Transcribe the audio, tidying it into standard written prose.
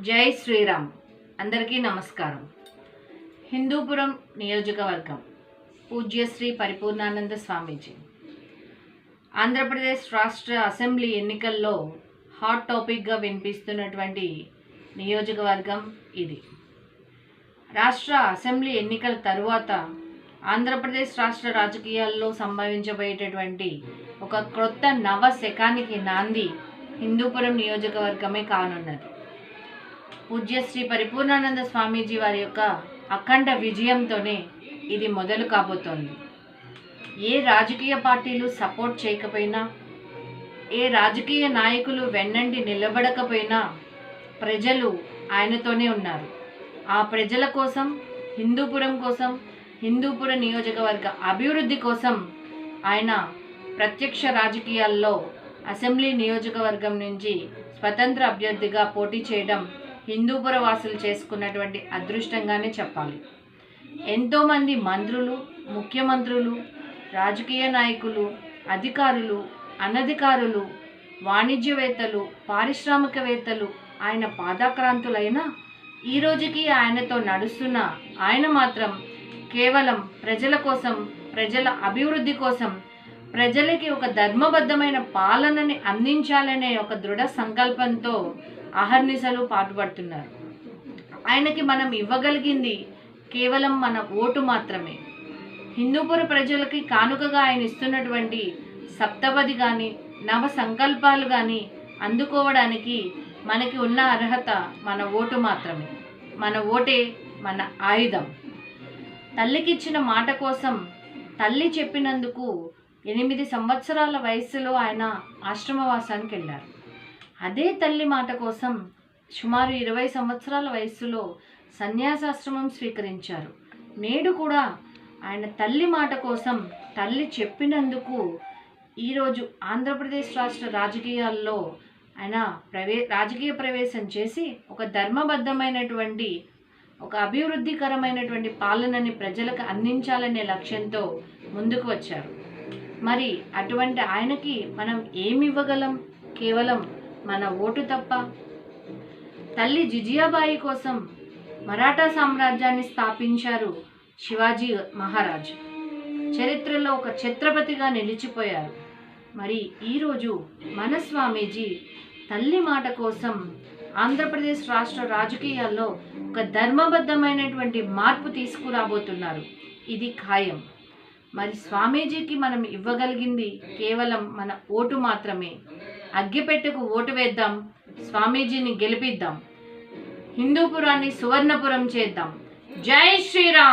జై శ్రీరామ్. అందరికీ నమస్కారం. హిందూపురం నియోజకవర్గం పూజ్య శ్రీ పరిపూర్ణానంద స్వామీజీ ఆంధ్రప్రదేశ్ రాష్ట్ర అసెంబ్లీ ఎన్నికల్లో హాట్ టాపిక్గా వినిపిస్తున్నటువంటి నియోజకవర్గం ఇది. రాష్ట్ర అసెంబ్లీ ఎన్నికల తరువాత ఆంధ్రప్రదేశ్ రాష్ట్ర రాజకీయాల్లో సంభవించబోయేటటువంటి ఒక క్రొత్త నవ శకానికి నాంది హిందూపురం నియోజకవర్గమే కానున్నది. పూజ్య శ్రీ పరిపూర్ణానంద స్వామీజీ వారి యొక్క అఖండ విజయంతోనే ఇది మొదలు కాబోతోంది. ఏ రాజకీయ పార్టీలు సపోర్ట్ చేయకపోయినా, ఏ రాజకీయ నాయకులు వెన్నంటి నిలబడకపోయినా ప్రజలు ఆయనతోనే ఉన్నారు. ఆ ప్రజల కోసం, హిందూపురం కోసం, హిందూపుర నియోజకవర్గ అభివృద్ధి కోసం ఆయన ప్రత్యక్ష రాజకీయాల్లో అసెంబ్లీ నియోజకవర్గం నుంచి స్వతంత్ర అభ్యర్థిగా పోటీ చేయడం హిందూపుర వాసులు చేసుకున్నటువంటి అదృష్టంగానే చెప్పాలి. ఎంతోమంది మంత్రులు, ముఖ్యమంత్రులు, రాజకీయ నాయకులు, అధికారులు, అనధికారులు, వాణిజ్యవేత్తలు, పారిశ్రామికవేత్తలు ఆయన పాదాక్రాంతులైన ఈ రోజుకి ఆయనతో నడుస్తున్న ఆయన మాత్రం కేవలం ప్రజల కోసం, ప్రజల అభివృద్ధి కోసం, ప్రజలకి ఒక ధర్మబద్ధమైన పాలనని అందించాలనే ఒక దృఢ సంకల్పంతో అహర్నిశలు పాటుపడుతున్నారు. ఆయనకి మనం ఇవ్వగలిగింది కేవలం మన ఓటు మాత్రమే. హిందూపుర ప్రజలకి కానుకగా ఆయన ఇస్తున్నటువంటి సప్తపది కానీ, నవ సంకల్పాలు కానీ అందుకోవడానికి మనకి ఉన్న అర్హత మన ఓటు మాత్రమే. మన ఓటే మన ఆయుధం. తల్లికిచ్చిన మాట కోసం తల్లి చెప్పినందుకు 8 సంవత్సరాల వయస్సులో ఆయన ఆశ్రమవాసానికి వెళ్ళారు. అదే తల్లి మాట కోసం సుమారు 20 సంవత్సరాల వయస్సులో సన్యాసాశ్రమం స్వీకరించారు. నేడు కూడా ఆయన తల్లి మాట కోసం, తల్లి చెప్పినందుకు ఈరోజు ఆంధ్రప్రదేశ్ రాష్ట్ర రాజకీయాల్లో ఆయన రాజకీయ ప్రవేశం చేసి ఒక ధర్మబద్ధమైనటువంటి, ఒక అభివృద్ధికరమైనటువంటి పాలనని ప్రజలకు అందించాలనే లక్ష్యంతో ముందుకు వచ్చారు. మరి అటువంటి ఆయనకి మనం ఏమి ఇవ్వగలం? కేవలం మన ఓటు తప్ప. తల్లి జిజియాబాయి కోసం మరాఠా సామ్రాజ్యాన్ని స్థాపించారు శివాజీ మహారాజ్. చరిత్రలో ఒక ఛత్రపతిగా నిలిచిపోయారు. మరి ఈరోజు మన స్వామీజీ తల్లి మాట కోసం ఆంధ్రప్రదేశ్ రాష్ట్ర రాజకీయాల్లో ఒక ధర్మబద్ధమైనటువంటి మార్పు తీసుకురాబోతున్నారు. ఇది ఖాయం. మరి స్వామీజీకి మనం ఇవ్వగలిగింది కేవలం మన ఓటు మాత్రమే. అగ్గిపెట్టెకు ఓటు వేద్దాం, స్వామీజీని గెలిపిద్దాం, హిందూపురాన్ని సువర్ణపురం చేద్దాం. జై శ్రీరామ్.